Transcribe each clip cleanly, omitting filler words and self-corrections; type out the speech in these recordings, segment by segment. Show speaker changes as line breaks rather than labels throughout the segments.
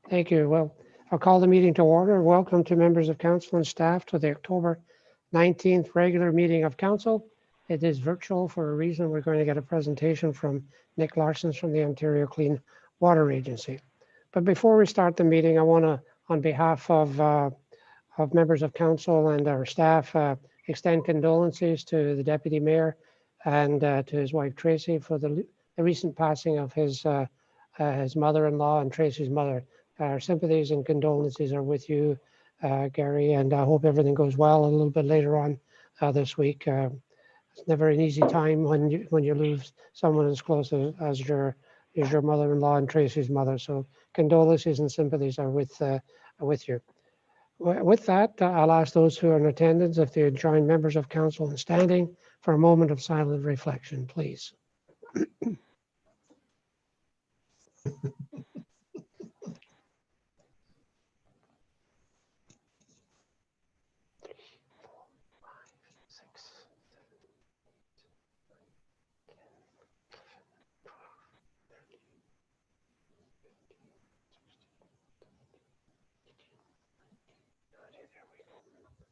Thank you. Well, I'll call the meeting to order. Welcome to members of council and staff to the October 19th regular meeting of council. It is virtual for a reason. We're going to get a presentation from Nick Larsons from the Ontario Clean Water Agency. But before we start the meeting, I want to, on behalf of members of council and our staff, extend condolences to the Deputy Mayor and to his wife Tracy for the recent passing of his mother-in-law and Tracy's mother. Our sympathies and condolences are with you, Gary, and I hope everything goes well a little bit later on this week. It's never an easy time when you lose someone as close as your mother-in-law and Tracy's mother. So condolences and sympathies are with you. With that, I'll ask those who are in attendance if they would join members of council in standing for a moment of silent reflection, please.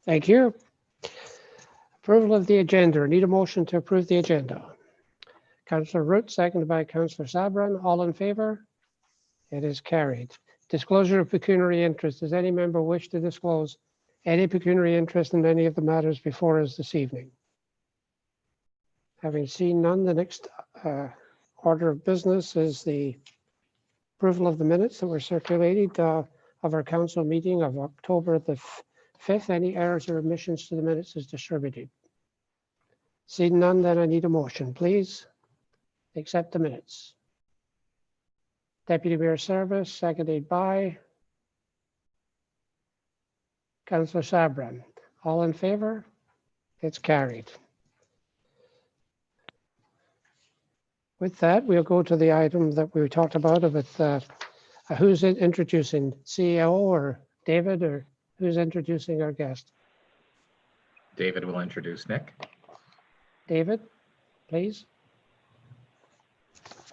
Thank you. Approval of the agenda. Need a motion to approve the agenda. Councillor Root, seconded by Councillor Sabran. All in favor? It is carried. Disclosure of pecuniary interest. Does any member wish to disclose any pecuniary interest in any of the matters before us this evening? Having seen none, the next order of business is the approval of the minutes that were circulated of our council meeting of October the 5th. Any errors or omissions to the minutes is distributed. Seeing none, then I need a motion, please. Accept the minutes. Deputy Mayor Service, seconded by Councillor Sabran. All in favor? It's carried. With that, we'll go to the item that we talked about with who's introducing, CEO or David, or who's introducing our guest?
David will introduce Nick.
David, please.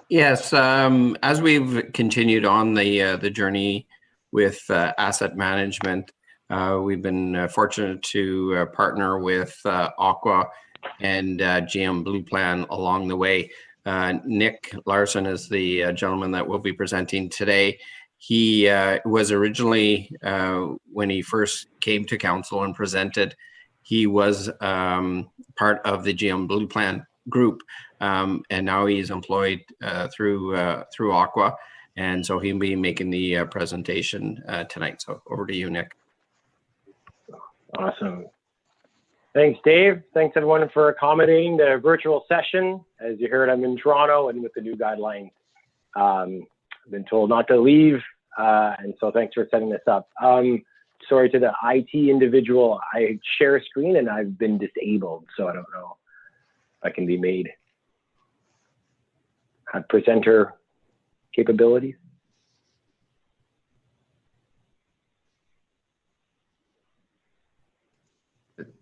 Yes, as we've continued on the journey with asset management, we've been fortunate to partner with Aqua and GM Blue Plan along the way. Nick Larson is the gentleman that will be presenting today. He was originally, when he first came to council and presented, he was part of the GM Blue Plan group, and now he's employed through Aqua, and so he'll be making the presentation tonight. So over to you, Nick.
Awesome. Thanks, Dave. Thanks, everyone, for accommodating the virtual session. As you heard, I'm in Toronto, and with the new guidelines, I've been told not to leave, and so thanks for setting this up. Sorry to the IT individual. I share a screen, and I've been disabled, so I don't know if I can be made have presenter capabilities.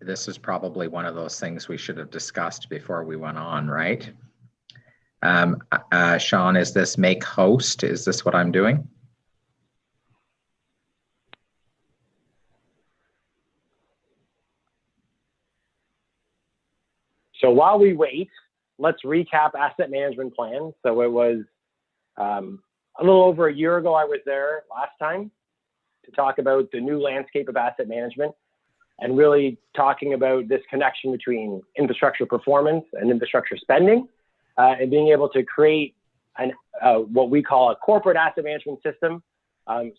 This is probably one of those things we should have discussed before we went on, right? Sean, is this make host? Is this what I'm doing?
So while we wait, let's recap asset management plan. So it was a little over a year ago, I was there last time to talk about the new landscape of asset management, and really talking about this connection between infrastructure performance and infrastructure spending, and being able to create what we call a corporate asset management system.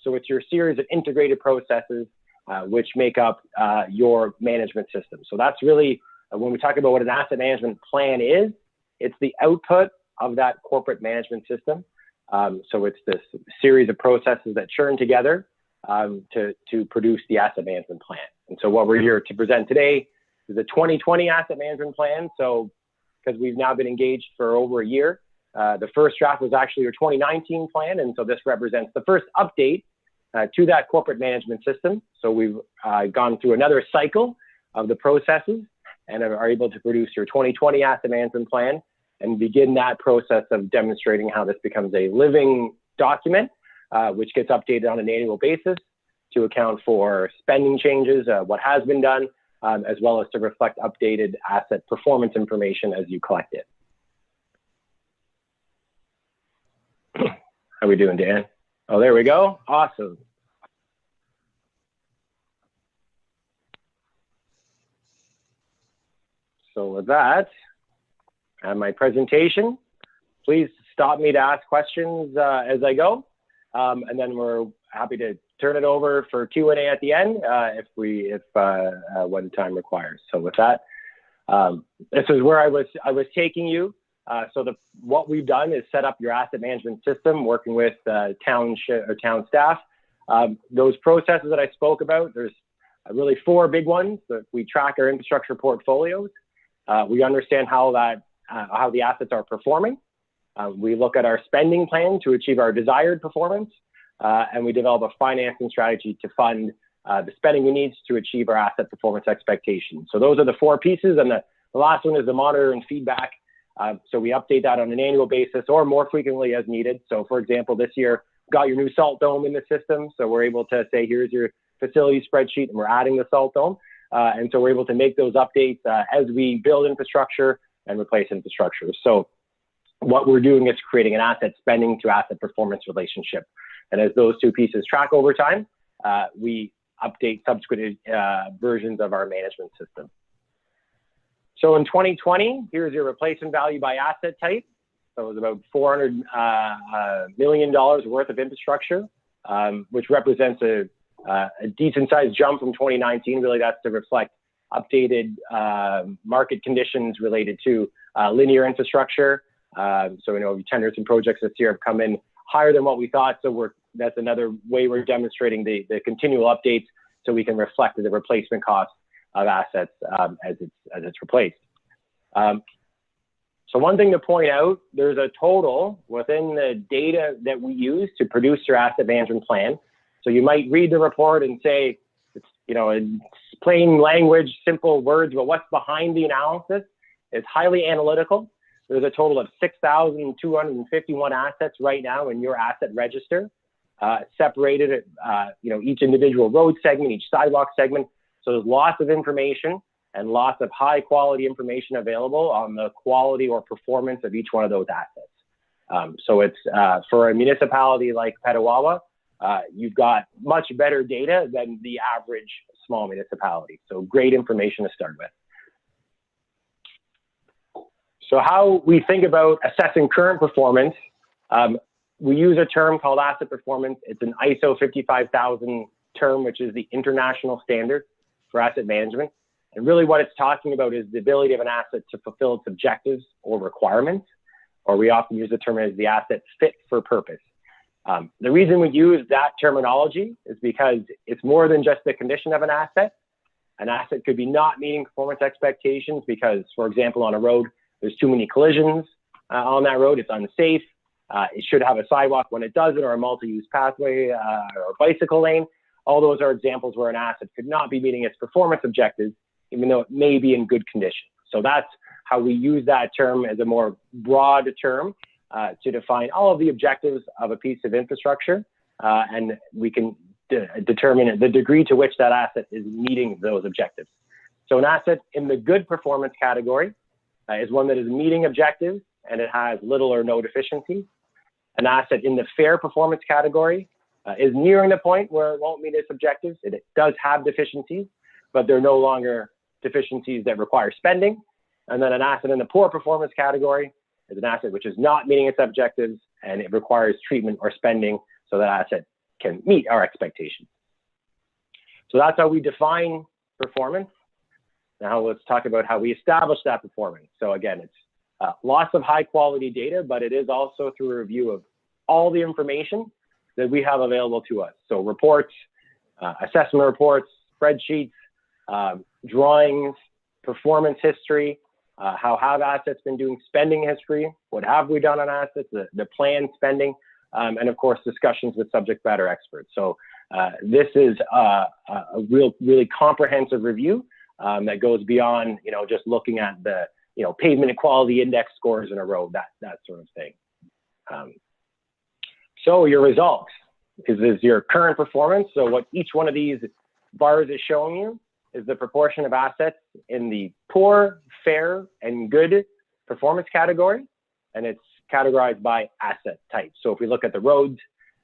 So it's your series of integrated processes which make up your management system. So that's really, when we talk about what an asset management plan is, it's the output of that corporate management system. So it's this series of processes that churn together to produce the asset management plan. And so what we're here to present today is the 2020 asset management plan. So because we've now been engaged for over a year, the first draft was actually your 2019 plan. And so this represents the first update to that corporate management system. So we've gone through another cycle of the processes and are able to produce your 2020 asset management plan and begin that process of demonstrating how this becomes a living document which gets updated on an annual basis to account for spending changes, what has been done, as well as to reflect updated asset performance information as you collect it. How we doing, Dan? Oh, there we go. Awesome. So with that, I have my presentation. Please stop me to ask questions as I go, and then we're happy to turn it over for Q&A at the end if when time requires. So with that, this is where I was taking you. So what we've done is set up your asset management system, working with town staff. Those processes that I spoke about, there's really 4 big ones. That we track our infrastructure portfolios. We understand how the assets are performing. We look at our spending plan to achieve our desired performance, and we develop a financing strategy to fund the spending we need to achieve our asset performance expectations. So those are the 4 pieces, and the last one is the monitor and feedback. So we update that on an annual basis or more frequently as needed. So for example, this year, got your new salt dome in the system. So we're able to say, here's your facility spreadsheet, and we're adding the salt dome. And so we're able to make those updates as we build infrastructure and replace infrastructure. So what we're doing is creating an asset spending to asset performance relationship. And as those 2 pieces track over time, we update subsequent versions of our management system. So in 2020, here's your replacement value by asset type. So it was about $400 million worth of infrastructure, which represents a decent sized jump from 2019. Really, that's to reflect updated market conditions related to linear infrastructure. So tenders and projects this year have come in higher than what we thought. So that's another way we're demonstrating the continual updates, so we can reflect the replacement cost of assets as it's replaced. So one thing to point out, there's a total within the data that we use to produce your asset management plan. So you might read the report and say, it's, in plain language, simple words, but what's behind the analysis is highly analytical. There's a total of 6,251 assets right now in your asset register, separated at each individual road segment, each sidewalk segment. So there's lots of information and lots of high quality information available on the quality or performance of each one of those assets. So it's for a municipality like Petawawa, you've got much better data than the average small municipality. So great information to start with. So how we think about assessing current performance, we use a term called asset performance. It's an ISO 55000 term, which is the international standard for asset management. And really what it's talking about is the ability of an asset to fulfill its objectives or requirements, or we often use the term as the asset fit for purpose. The reason we use that terminology is because it's more than just the condition of an asset. An asset could be not meeting performance expectations because, for example, on a road, there's too many collisions on that road, it's unsafe. It should have a sidewalk when it doesn't, or a multi-use pathway or bicycle lane. All those are examples where an asset could not be meeting its performance objectives, even though it may be in good condition. So that's how we use that term as a more broad term to define all of the objectives of a piece of infrastructure, and we can determine the degree to which that asset is meeting those objectives. So an asset in the good performance category is one that is meeting objectives and it has little or no deficiencies. An asset in the fair performance category is nearing the point where it won't meet its objectives. It does have deficiencies, but they're no longer deficiencies that require spending. And then an asset in the poor performance category is an asset which is not meeting its objectives and it requires treatment or spending so that asset can meet our expectations. So that's how we define performance. Now let's talk about how we establish that performance. So again, it's lots of high quality data, but it is also through a review of all the information that we have available to us. So reports, assessment reports, spreadsheets, drawings, performance history, how have assets been doing, spending history, what have we done on assets, the planned spending, and of course, discussions with subject matter experts. So this is a really comprehensive review that goes beyond, just looking at the, pavement equality index scores in a road, that sort of thing. So your results. is your current performance. So what each one of these bars is showing you is the proportion of assets in the poor, fair, and good performance category. And it's categorized by asset type. So if we look at the roads,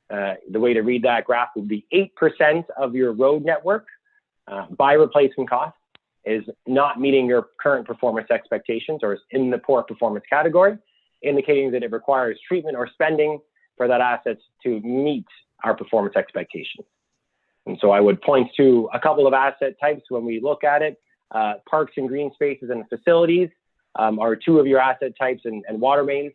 the way to read that graph would be 8% of your road network by replacement cost is not meeting your current performance expectations or is in the poor performance category, indicating that it requires treatment or spending for that asset to meet our performance expectations. And so I would point to a couple of asset types when we look at it. Parks and green spaces and facilities are two of your asset types, and water mains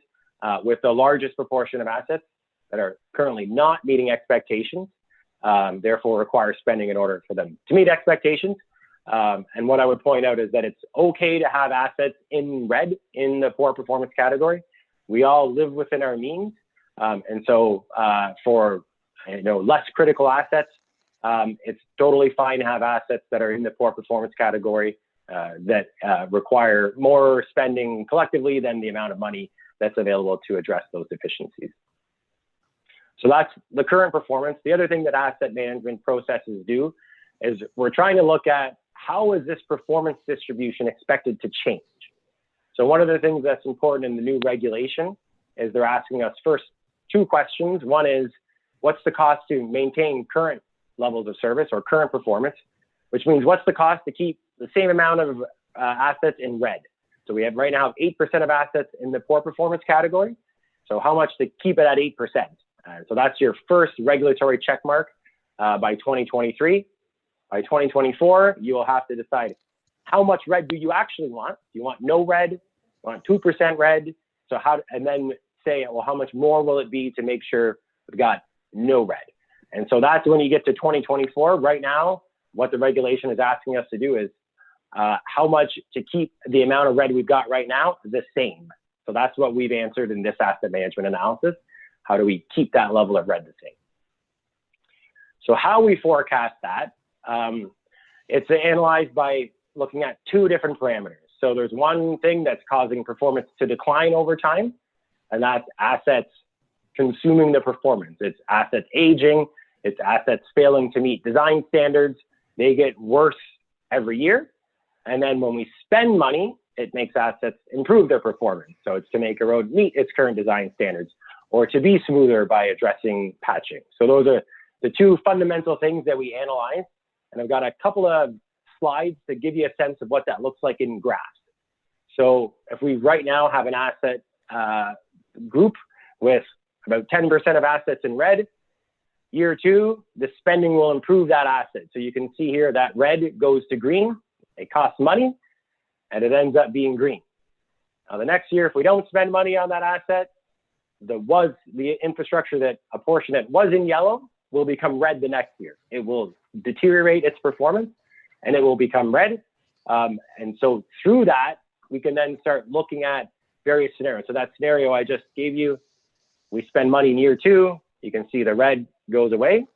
with the largest proportion of assets that are currently not meeting expectations, therefore require spending in order for them to meet expectations. And what I would point out is that it's okay to have assets in red in the poor performance category. We all live within our means. And so for less critical assets, it's totally fine to have assets that are in the poor performance category that require more spending collectively than the amount of money that's available to address those deficiencies. So that's the current performance. The other thing that asset management processes do is we're trying to look at how is this performance distribution expected to change. So one of the things that's important in the new regulation is they're asking us first two questions. One is, what's the cost to maintain current levels of service or current performance, which means what's the cost to keep the same amount of assets in red. So we have right now 8% of assets in the poor performance category. So how much to keep it at 8%? So that's your first regulatory check mark by 2023. By 2024, you will have to decide how much red do you actually want? Do you want no red? You want 2% red? So and then say, well, how much more will it be to make sure we've got no red? And so that's when you get to 2024. Right now, what the regulation is asking us to do is how much to keep the amount of red we've got right now the same. So that's what we've answered in this asset management analysis. How do we keep that level of red the same? So how we forecast that, it's analyzed by looking at two different parameters. So there's one thing that's causing performance to decline over time, and that's assets consuming the performance. It's assets aging, it's assets failing to meet design standards. They get worse every year. And then when we spend money, it makes assets improve their performance. So it's to make a road meet its current design standards or to be smoother by addressing patching. So those are the two fundamental things that we analyze. And I've got a couple of slides to give you a sense of what that looks like in graphs. So if we right now have an asset group with about 10% of assets in red, year two, the spending will improve that asset. So you can see here that red goes to green, it costs money, and it ends up being green. Now the next year, if we don't spend money on that asset, the infrastructure that a portion that was in yellow will become red the next year. It will deteriorate its performance and it will become red. And so through that, we can then start looking at various scenarios. So that scenario I just gave you, we spend money in year two, you can see the red goes away.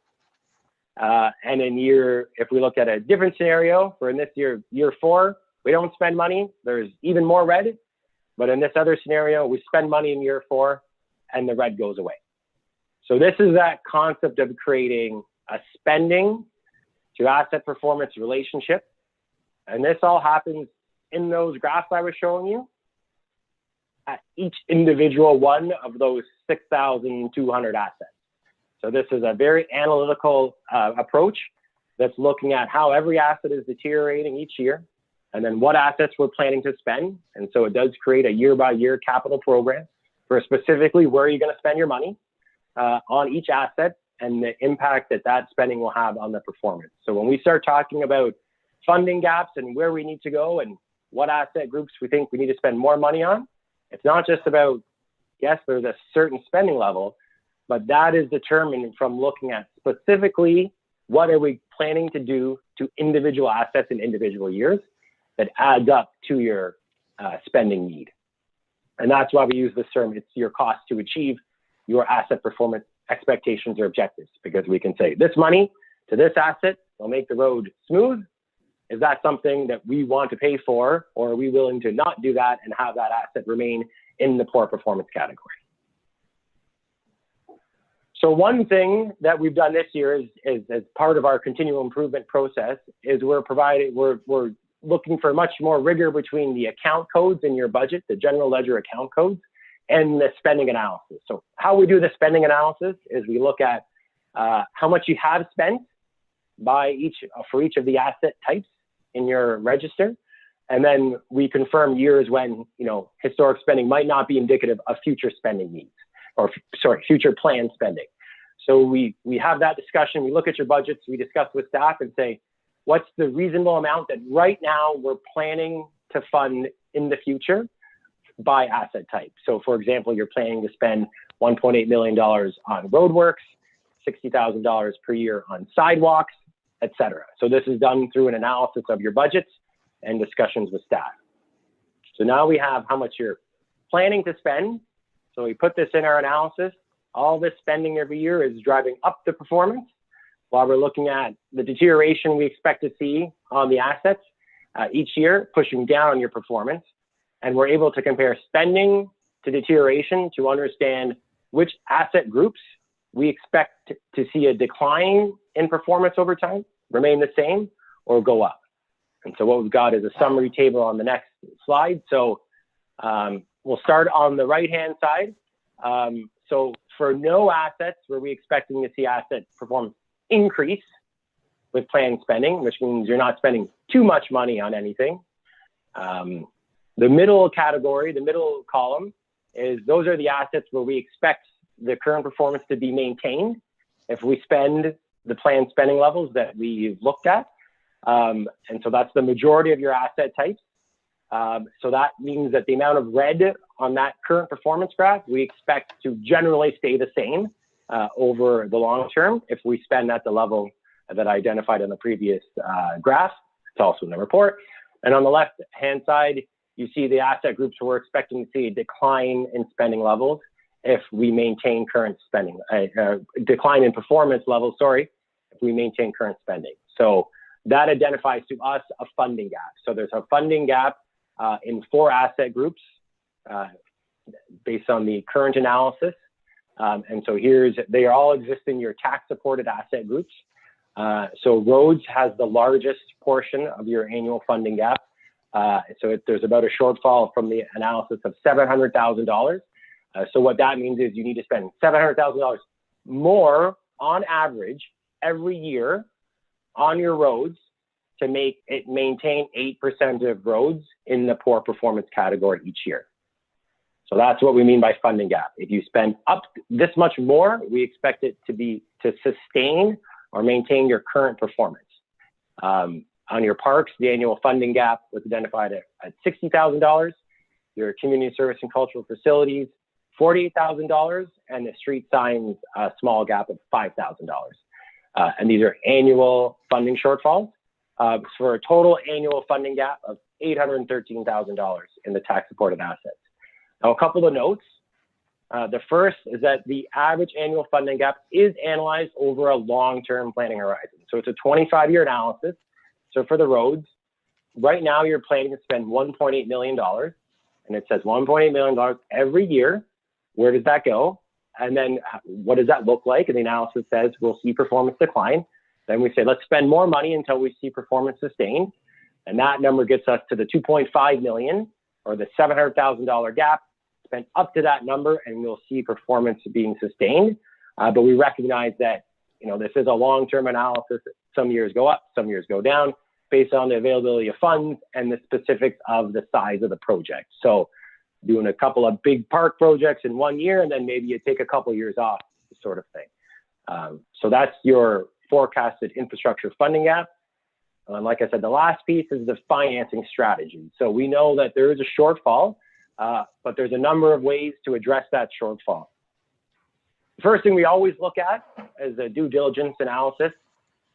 And if we look at a different scenario for in this year 4, we don't spend money, there's even more red. But in this other scenario, we spend money in year 4 and the red goes away. So this is that concept of creating a spending to asset performance relationship. And this all happens in those graphs I was showing you at each individual one of those 6,200 assets. So this is a very analytical approach that's looking at how every asset is deteriorating each year and then what assets we're planning to spend. And so it does create a year-by-year capital program for specifically where you're going to spend your money on each asset and the impact that spending will have on the performance. So when we start talking about funding gaps and where we need to go and what asset groups we think we need to spend more money on, it's not just about, yes, there's a certain spending level, but that is determined from looking at specifically what are we planning to do to individual assets in individual years that adds up to your spending need. And that's why we use this term, it's your cost to achieve your asset performance expectations or objectives, because we can say this money to this asset will make the road smooth. Is that something that we want to pay for, or are we willing to not do that and have that asset remain in the poor performance category? So one thing that we've done this year is as part of our continual improvement process is we're looking for much more rigor between the account codes in your budget, the general ledger account codes, and the spending analysis. So how we do the spending analysis is we look at how much you have spent for each of the asset types in your register. And then we confirm years when, historic spending might not be indicative of future spending needs, future planned spending. So we have that discussion. We look at your budgets, we discuss with staff and say, what's the reasonable amount that right now we're planning to fund in the future by asset type? So for example, you're planning to spend $1.8 million on roadworks, $60,000 per year on sidewalks, et cetera. So this is done through an analysis of your budgets and discussions with staff. So now we have how much you're planning to spend. So we put this in our analysis. All this spending every year is driving up the performance while we're looking at the deterioration we expect to see on the assets each year, pushing down on your performance. And we're able to compare spending to deterioration to understand which asset groups we expect to see a decline in performance over time, remain the same, or go up. And so what we've got is a summary table on the next slide. So we'll start on the right-hand side. So for no assets where we're expecting to see asset performance increase with planned spending, which means you're not spending too much money on anything. The middle category, the middle column, those are the assets where we expect the current performance to be maintained if we spend the planned spending levels that we've looked at. And so that's the majority of your asset types. So that means that the amount of red on that current performance graph, we expect to generally stay the same over the long term if we spend at the level that I identified in the previous graph. It's also in the report. And on the left-hand side, you see the asset groups where we're expecting to see a decline in spending levels if we maintain current spending, decline in performance levels, if we maintain current spending. So that identifies to us a funding gap. So there's a funding gap in 4 asset groups based on the current analysis. And so they all exist in your tax supported asset groups. So roads has the largest portion of your annual funding gap. So there's about a shortfall from the analysis of $700,000. So what that means is you need to spend $700,000 more on average every year on your roads to maintain 8% of roads in the poor performance category each year. So that's what we mean by funding gap. If you spend up this much more, we expect it to sustain or maintain your current performance. On your parks, the annual funding gap was identified at $60,000. Your community service and cultural facilities, $48,000, and the street signs, a small gap of $5,000. And these are annual funding shortfalls for a total annual funding gap of $813,000 in the tax supported assets. Now, a couple of notes. The first is that the average annual funding gap is analyzed over a long-term planning horizon. So it's a 25-year analysis. So for the roads, right now you're planning to spend $1.8 million, and it says $1.8 million every year. Where does that go? And then what does that look like? And the analysis says we'll see performance decline. Then we say, let's spend more money until we see performance sustained. And that number gets us to the $2.5 million or the $700,000 gap. Spend up to that number and we'll see performance being sustained. But we recognize that, this is a long-term analysis. Some years go up, some years go down based on the availability of funds and the specifics of the size of the project. So doing a couple of big park projects in 1 year, and then maybe you take a couple of years off, sort of thing. So that's your forecasted infrastructure funding gap. And like I said, the last piece is the financing strategy. So we know that there is a shortfall, but there's a number of ways to address that shortfall. The first thing we always look at as a due diligence analysis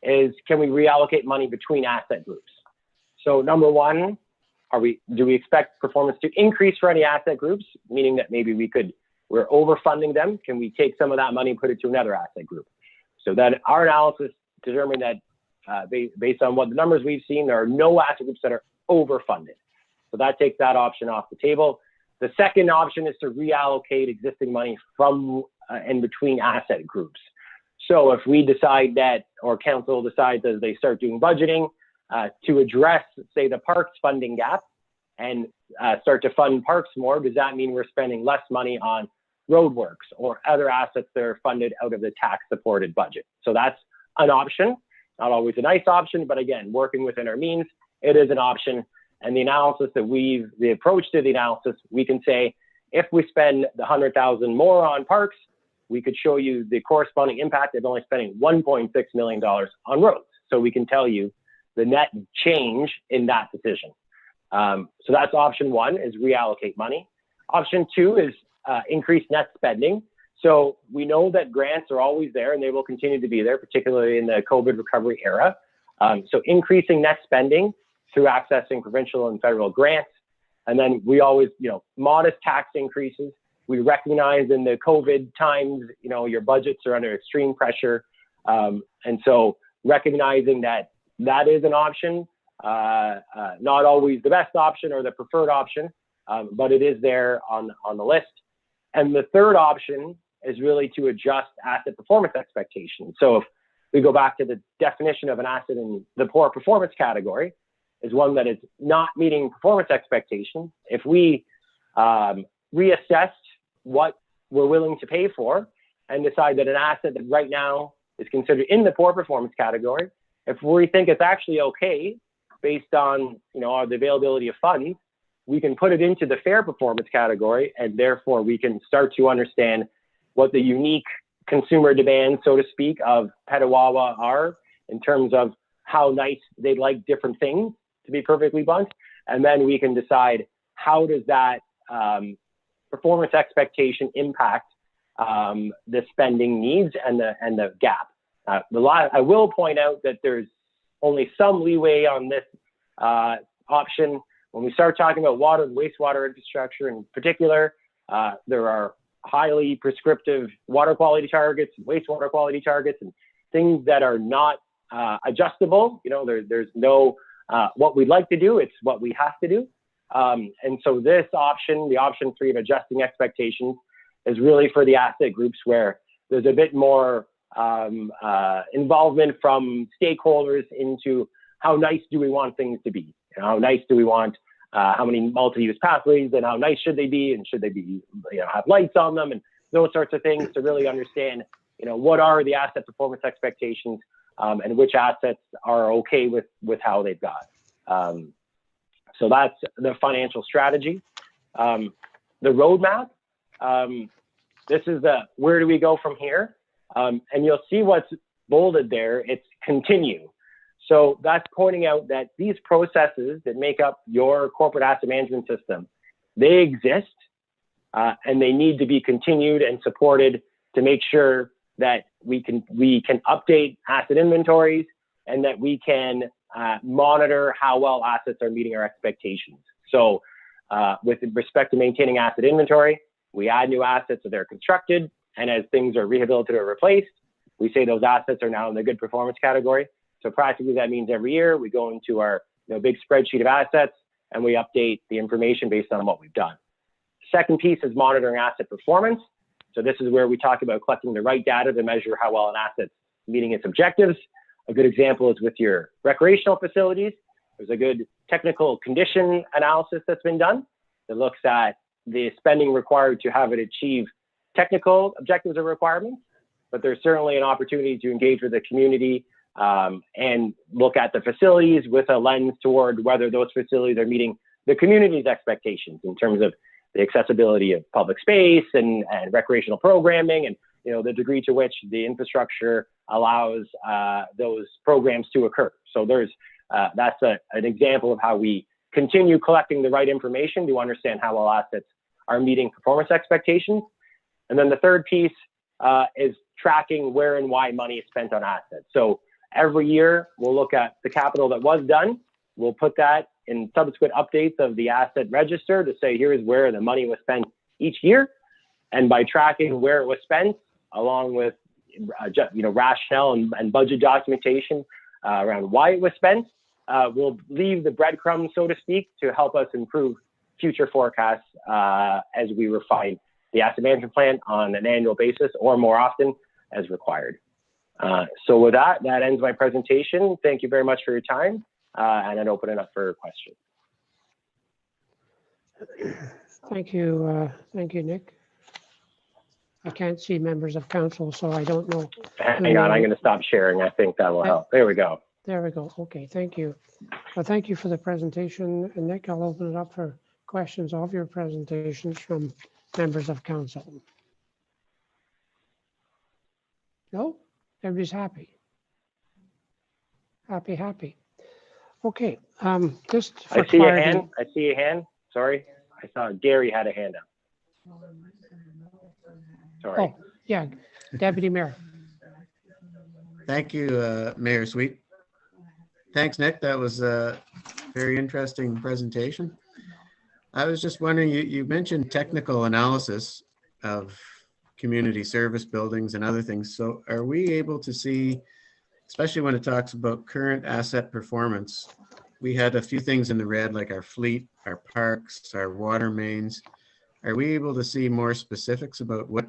is, can we reallocate money between asset groups? So number one, do we expect performance to increase for any asset groups, meaning that maybe we're overfunding them? Can we take some of that money and put it to another asset group? So that our analysis determined that based on what the numbers we've seen, there are no asset groups that are overfunded. So that takes that option off the table. The second option is to reallocate existing money from and between asset groups. So if we decide that, or council decides as they start doing budgeting to address, say, the parks funding gap and start to fund parks more, does that mean we're spending less money on roadworks or other assets that are funded out of the tax-supported budget? So that's an option. Not always a nice option, but again, working within our means, it is an option. And the analysis that the approach to the analysis, we can say, if we spend the 100,000 more on parks, we could show you the corresponding impact of only spending $1.6 million on roads. So we can tell you the net change in that decision. So that's option one, is reallocate money. Option two is increase net spending. So we know that grants are always there and they will continue to be there, particularly in the COVID recovery era. So increasing net spending through accessing provincial and federal grants. And then we always, modest tax increases. We recognize in the COVID times, your budgets are under extreme pressure. And so recognizing that that is an option, not always the best option or the preferred option, but it is there on the list. And the third option is really to adjust asset performance expectations. So if we go back to the definition of an asset in the poor performance category, is one that is not meeting performance expectations. If we reassess what we're willing to pay for and decide that an asset that right now is considered in the poor performance category, if we think it's actually okay based on the availability of funds, we can put it into the fair performance category, and therefore we can start to understand what the unique consumer demands, so to speak, of Petawawa are in terms of how nice they like different things, to be perfectly blunt. And then we can decide how does that performance expectation impact the spending needs and the gap. I will point out that there's only some leeway on this option. When we start talking about water and wastewater infrastructure in particular, there are highly prescriptive water quality targets, wastewater quality targets, and things that are not adjustable. There's no what we'd like to do, it's what we have to do. And so this option, the option 3 of adjusting expectations, is really for the asset groups where there's a bit more involvement from stakeholders into how nice do we want things to be? How nice do we want, how many multi-use pathways, and how nice should they be? And should they be, have lights on them and those sorts of things, to really understand, what are the asset performance expectations and which assets are okay with how they've got. So that's the financial strategy. The roadmap, this is where do we go from here? And you'll see what's bolded there, it's continue. So that's pointing out that these processes that make up your corporate asset management system, they exist and they need to be continued and supported to make sure that we can update asset inventories and that we can monitor how well assets are meeting our expectations. So with respect to maintaining asset inventory, we add new assets as they're constructed, and as things are rehabilitated or replaced, we say those assets are now in the good performance category. So practically that means every year we go into our big spreadsheet of assets and we update the information based on what we've done. Second piece is monitoring asset performance. So this is where we talk about collecting the right data to measure how well an asset's meeting its objectives. A good example is with your recreational facilities. There's a good technical condition analysis that's been done that looks at the spending required to have it achieve technical objectives or requirements, but there's certainly an opportunity to engage with the community and look at the facilities with a lens toward whether those facilities are meeting the community's expectations in terms of the accessibility of public space and recreational programming, and the degree to which the infrastructure allows those programs to occur. So that's an example of how we continue collecting the right information to understand how well assets are meeting performance expectations. And then the third piece is tracking where and why money is spent on assets. So every year we'll look at the capital that was done. We'll put that in subsequent updates of the asset register to say, here is where the money was spent each year. And by tracking where it was spent, along with rationale and budget documentation around why it was spent, we'll leave the breadcrumbs, so to speak, to help us improve future forecasts as we refine the asset management plan on an annual basis or more often as required. So with that, that ends my presentation. Thank you very much for your time, and I'd open it up for questions.
Thank you, Nick. I can't see members of council, so I don't know.
Hang on, I'm going to stop sharing. I think that will help. There we go.
There we go. Okay, thank you. Well, thank you for the presentation. And Nick, I'll open it up for questions of your presentations from members of council. No? Everybody's happy. Happy. Okay, just for
I see
clarity.
a hand. I see a hand. Sorry. I saw Gary had a hand up. Sorry.
Oh, yeah, Deputy Mayor.
Thank you, Mayor Sweet. Thanks, Nick. That was a very interesting presentation. I was just wondering, you mentioned technical analysis of community service buildings and other things. So are we able to see, especially when it talks about current asset performance, we had a few things in the red, like our fleet, our parks, our water mains. Are we able to see more specifics about what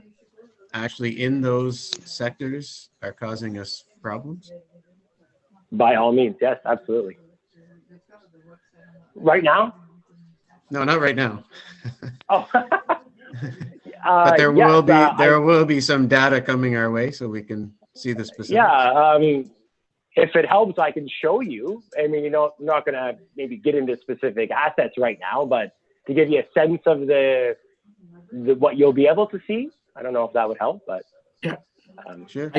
actually in those sectors are causing us problems?
By all means, yes, absolutely. Right now?
No, not right now.
Oh.
But there
yes,
will be some data coming our way so we can see the specifics.
Yeah, if it helps, I can show you. I mean, I'm not going to maybe get into specific assets right now, but to give you a sense of the what you'll be able to see. I don't know if that would help, but
yeah,
sure.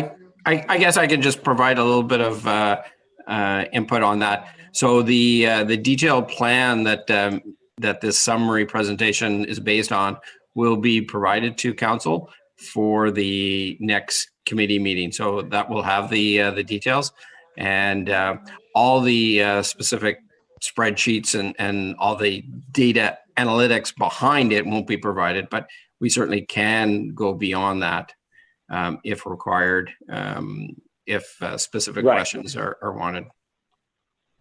I guess I can just provide a little bit of input on that. So the detailed plan that that this summary presentation is based on will be provided to council for the next committee meeting. So that will have the details and all the specific spreadsheets and all the data analytics behind it won't be provided, but we certainly can go beyond that if required, if specific questions are wanted.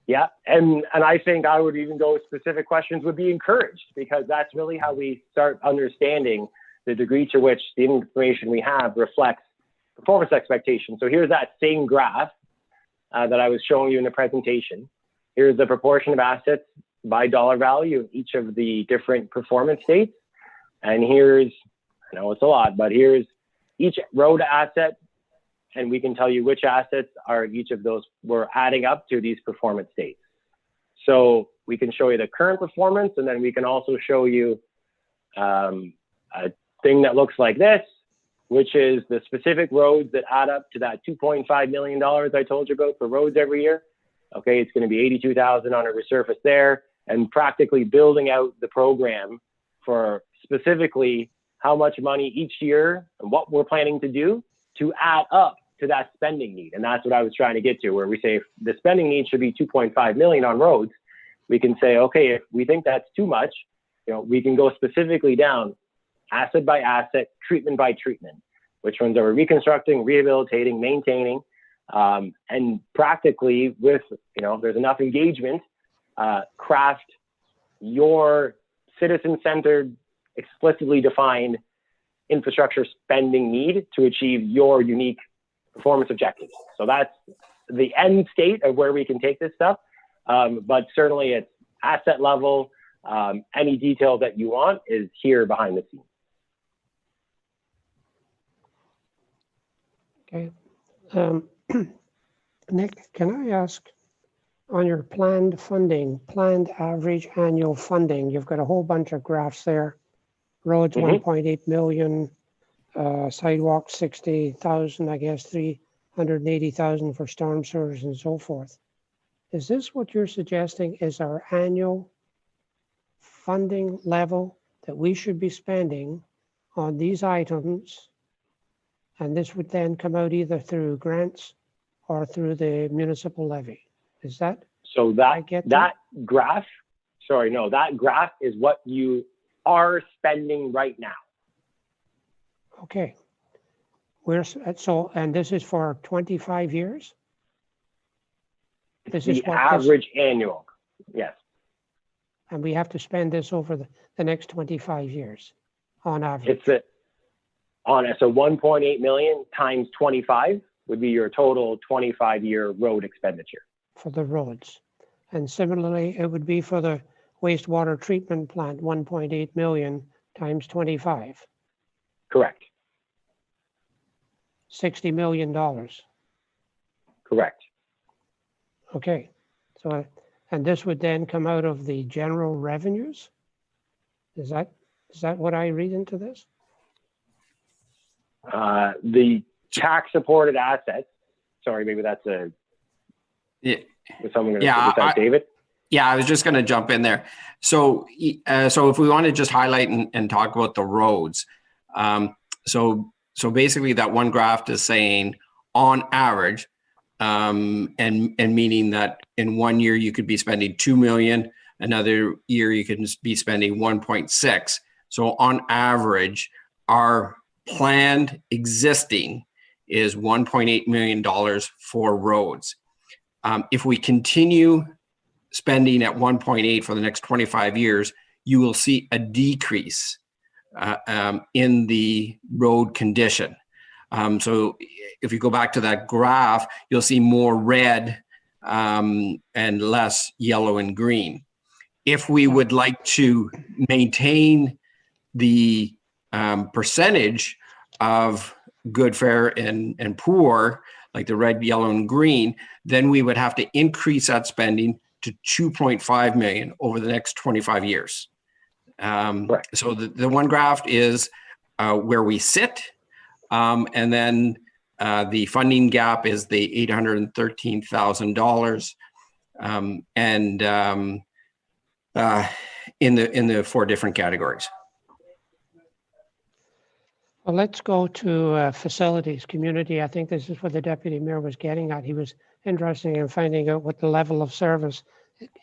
Yeah, and I think I would even go with specific questions would be encouraged, because that's really how we start understanding the degree to which the information we have reflects performance expectations. So here's that same graph that I was showing you in the presentation. Here's the proportion of assets by dollar value in each of the different performance states. And here's, I know it's a lot, but here's each road asset, and we can tell you which assets are each of those we're adding up to these performance states. So we can show you the current performance, and then we can also show you a thing that looks like this, which is the specific roads that add up to that $2.5 million I told you about for roads every year. Okay, it's going to be 82,000 on a resurface there, and practically building out the program for specifically how much money each year and what we're planning to do to add up to that spending need. And that's what I was trying to get to, where we say if the spending need should be 2.5 million on roads, we can say, okay, if we think that's too much, we can go specifically down asset by asset, treatment by treatment, which ones are we reconstructing, rehabilitating, maintaining, and practically with, if there's enough engagement, craft your citizen-centered, explicitly defined infrastructure spending need to achieve your unique performance objectives. So that's the end state of where we can take this stuff. But certainly it's asset level. Any detail that you want is here behind the scenes.
Okay. Nick, can I ask, on your planned average annual funding, you've got a whole bunch of graphs there. Roads, 1.8 million, sidewalks, 60,000, I guess, 380,000 for storm sewers and so forth. Is this what you're suggesting is our annual funding level that we should be spending on these items? And this would then come out either through grants or through the municipal levy. Is that?
So that graph, sorry, no, that graph is what you are spending right now.
Okay. And this is for 25 years? This is
the average annual, yes.
And we have to spend this over the next 25 years on average.
It's so 1.8 million times 25 would be your total 25-year road expenditure.
For the roads. And similarly, it would be for the wastewater treatment plant, 1.8 million times 25,
Correct.
$60 million.
Correct.
Okay, so, and this would then come out of the general revenues? Is that what I read into this?
The tax supported assets, sorry, maybe that's a,
Yeah.
is someone going to
Yeah,
say that, David?
Yeah, I was just going to jump in there. So, so if we want to just highlight and talk about the roads, so basically that one graph is saying on average, and meaning that in 1 year you could be spending 2 million, another year you could be spending 1.6. So on average, our planned existing is $1.8 million for roads. If we continue spending at 1.8 for the next 25 years, you will see a decrease in the road condition. So if you go back to that graph, you'll see more red and less yellow and green. If we would like to maintain the percentage of good, fair, and poor, like the red, yellow, and green, then we would have to increase that spending to 2.5 million over the next 25 years.
Right.
So the one graph is where we sit, and then the funding gap is the $813,000, and in the 4 different categories.
Well, let's go to facilities, community. I think this is what the deputy mayor was getting at. He was interested in finding out what the level of service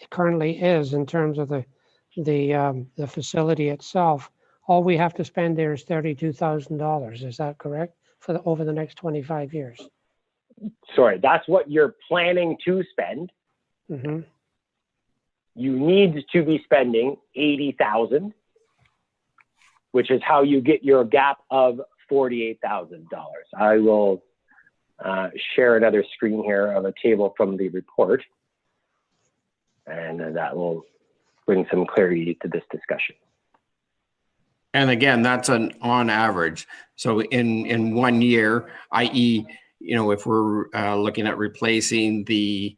currently is in terms of the facility itself. All we have to spend there is $32,000. Is that correct? For over the next 25 years.
Sorry, that's what you're planning to spend.
Mm-hmm.
You need to be spending 80,000, which is how you get your gap of $48,000. I will share another screen here of a table from the report, and that will bring some clarity to this discussion.
And again, that's on average. So in 1 year, i.e., if we're looking at replacing the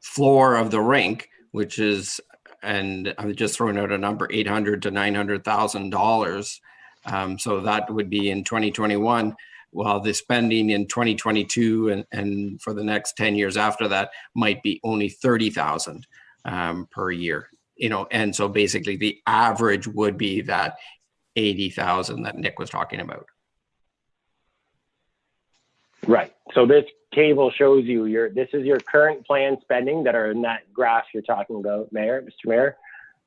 floor of the rink, which is, and I'm just throwing out a number, $800,000 to $900,000. So that would be in 2021. While the spending in 2022 and for the next 10 years after that might be only $30,000 per year. And so basically the average would be that 80,000 that Nick was talking about. Right.
So this table shows you this is your current planned spending that are in that graph you're talking about, Mr. Mayor.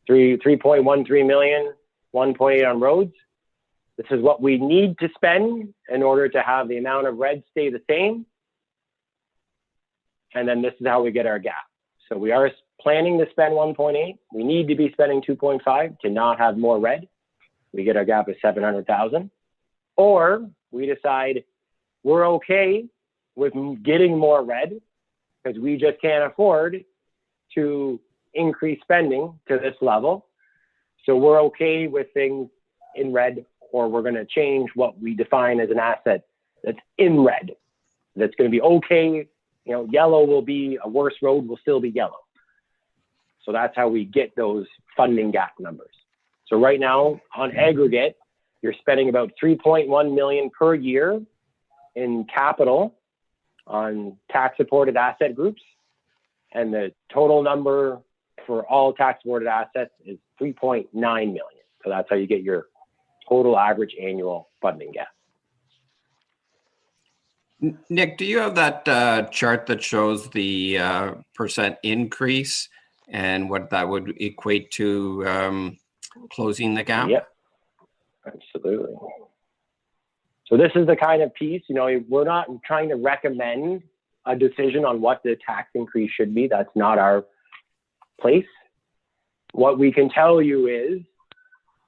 3.13 million, 1.8 on roads. This is what we need to spend in order to have the amount of red stay the same. And then this is how we get our gap. So we are planning to spend 1.8. We need to be spending 2.5 to not have more red. We get our gap of 700,000. Or we decide we're okay with getting more red because we just can't afford to increase spending to this level. So we're okay with things in red, or we're going to change what we define as an asset that's in red. That's going to be okay. Yellow will be a worse road, will still be yellow. So that's how we get those funding gap numbers. So right now, on aggregate, you're spending about 3.1 million per year in capital on tax supported asset groups. And the total number for all tax supported assets is 3.9 million. So that's how you get your total average annual funding gap.
Nick, do you have that chart that shows the percent increase and what that would equate to closing the gap?
Yep, absolutely. So this is the kind of piece, we're not trying to recommend a decision on what the tax increase should be. That's not our place. What we can tell you is,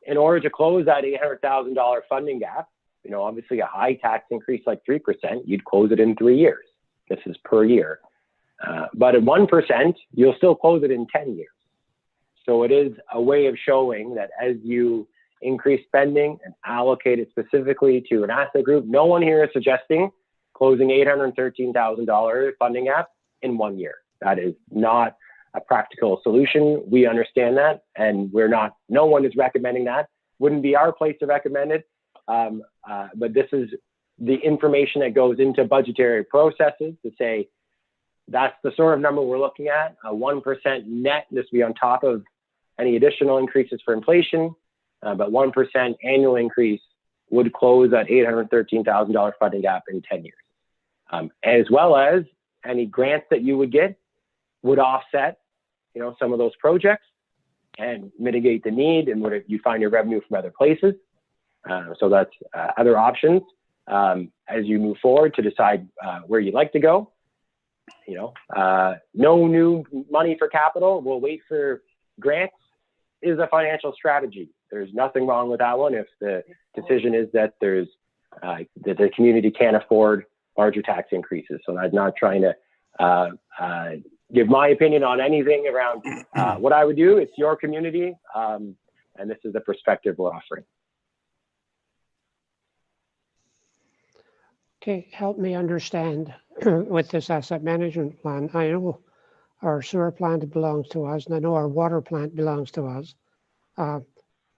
in order to close that $800,000 funding gap, obviously a high tax increase like 3%, you'd close it in 3 years. This is per year. But at 1%, you'll still close it in 10 years. So it is a way of showing that as you increase spending and allocate it specifically to an asset group, no one here is suggesting closing $813,000 funding gap in 1 year. That is not a practical solution. We understand that, and no one is recommending that. Wouldn't be our place to recommend it. But this is the information that goes into budgetary processes to say, that's the sort of number we're looking at. A 1% net, this would be on top of any additional increases for inflation, but 1% annual increase would close that $813,000 funding gap in 10 years. As well as any grants that you would get would offset, some of those projects and mitigate the need, and you find your revenue from other places. So that's other options as you move forward to decide where you'd like to go. No new money for capital. We'll wait for grants is a financial strategy. There's nothing wrong with that one if the decision is that that the community can't afford larger tax increases. So I'm not trying to give my opinion on anything around what I would do. It's your community, and this is the perspective we're offering.
Okay, help me understand with this asset management plan. I know our sewer plant belongs to us, and I know our water plant belongs to us,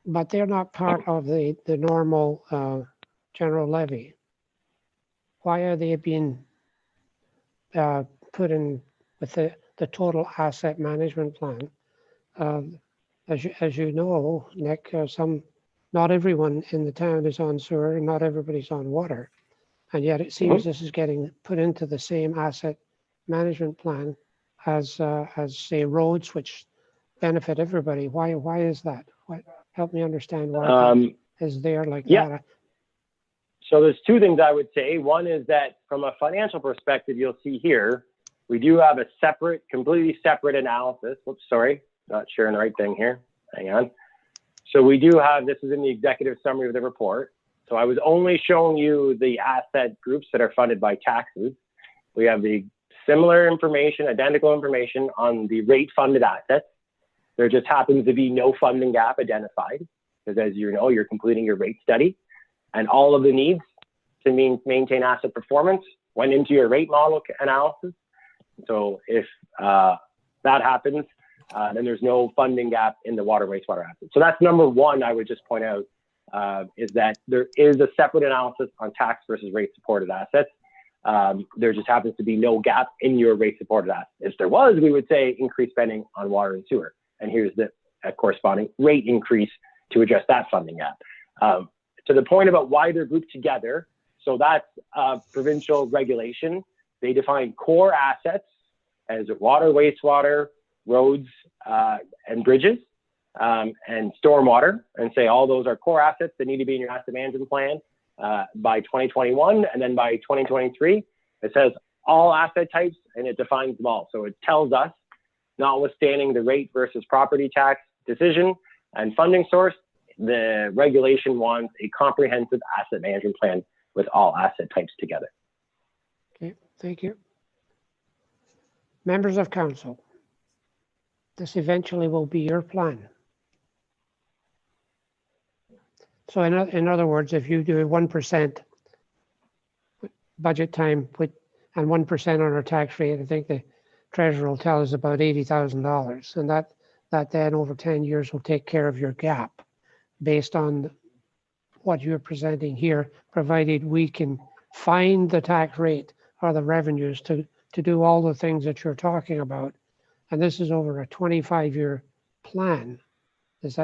but they're not part of the normal general levy. Why are they being put in with the total asset management plan? As you know, Nick, not everyone in the town is on sewer, and not everybody's on water. And yet it seems this is getting put into the same asset management plan as say roads, which benefit everybody. Why is that? Help me understand why that is there like that.
So there's two things I would say. One is that from a financial perspective, you'll see here, we do have a completely separate analysis. Whoops, sorry, not sharing the right thing here. Hang on. So we do have, this is in the executive summary of the report. So I was only showing you the asset groups that are funded by taxes. We have the similar information, identical information on the rate funded assets. There just happens to be no funding gap identified because, as you know, you're completing your rate study, and all of the needs to maintain asset performance went into your rate model analysis. So if that happens, then there's no funding gap in the water wastewater assets. So that's number one I would just point out. Is that there is a separate analysis on tax versus rate supported assets. There just happens to be no gap in your rate supported assets. If there was, we would say increase spending on water and sewer. And here's the corresponding rate increase to address that funding gap. To the point about why they're grouped together, so that's provincial regulation. They define core assets as water, wastewater, roads, and bridges. And stormwater, and say all those are core assets that need to be in your asset management plan by 2021, and then by 2023, it says all asset types, and it defines them all. So it tells us, notwithstanding the rate versus property tax decision and funding source, the regulation wants a comprehensive asset management plan with all asset types together.
Okay, thank you. Members of council, this eventually will be your plan. So in other words, if you do 1% budget time and 1% on our tax rate, I think the treasurer will tell us about $80,000, and that then over 10 years will take care of your gap based on what you're presenting here, provided we can find the tax rate or the revenues to do all the things that you're talking about. And this is over a 25-year plan. Is